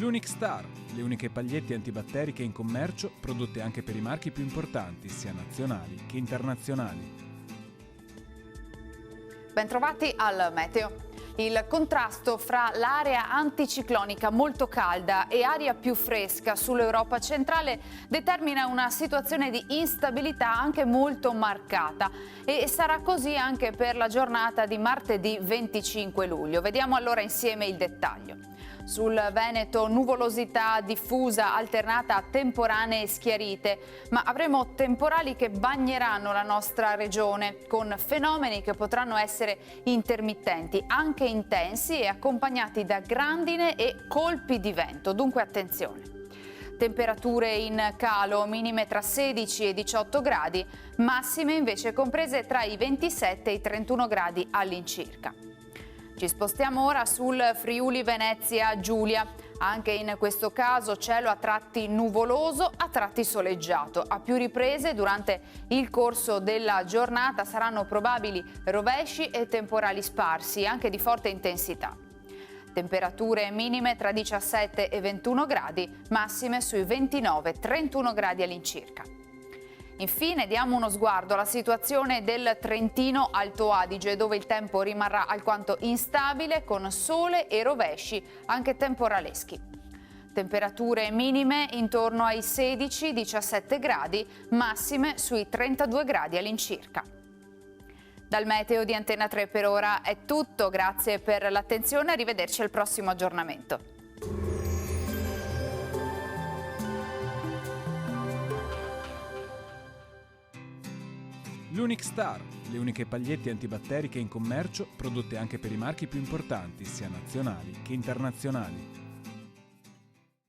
L'Unic Star, le uniche pagliette antibatteriche in commercio, prodotte anche per i marchi più importanti, sia nazionali che internazionali. Bentrovati al Meteo. Il contrasto fra l'area anticiclonica molto calda e aria più fresca sull'Europa centrale determina una situazione di instabilità anche molto marcata e sarà così anche per la giornata di martedì 25 luglio. Vediamo allora insieme il dettaglio. Sul Veneto nuvolosità diffusa alternata a temporanee schiarite, ma avremo temporali che bagneranno la nostra regione con fenomeni che potranno essere intermittenti, anche intensi e accompagnati da grandine e colpi di vento, dunque attenzione. Temperature in calo, minime tra 16 e 18 gradi, massime invece comprese tra i 27 e i 31 gradi all'incirca. Ci spostiamo ora sul Friuli Venezia Giulia. Anche in questo caso cielo a tratti nuvoloso, a tratti soleggiato. A più riprese durante il corso della giornata saranno probabili rovesci e temporali sparsi, anche di forte intensità. Temperature minime tra 17 e 21 gradi, massime sui 29-31 gradi all'incirca. Infine diamo uno sguardo alla situazione del Trentino Alto Adige, dove il tempo rimarrà alquanto instabile con sole e rovesci anche temporaleschi. Temperature minime intorno ai 16-17 gradi, massime sui 32 gradi all'incirca. Dal Meteo di Antena 3 per ora è tutto, grazie per l'attenzione, arrivederci al prossimo aggiornamento. L'Unic Star, le uniche pagliette antibatteriche in commercio, prodotte anche per i marchi più importanti, sia nazionali che internazionali.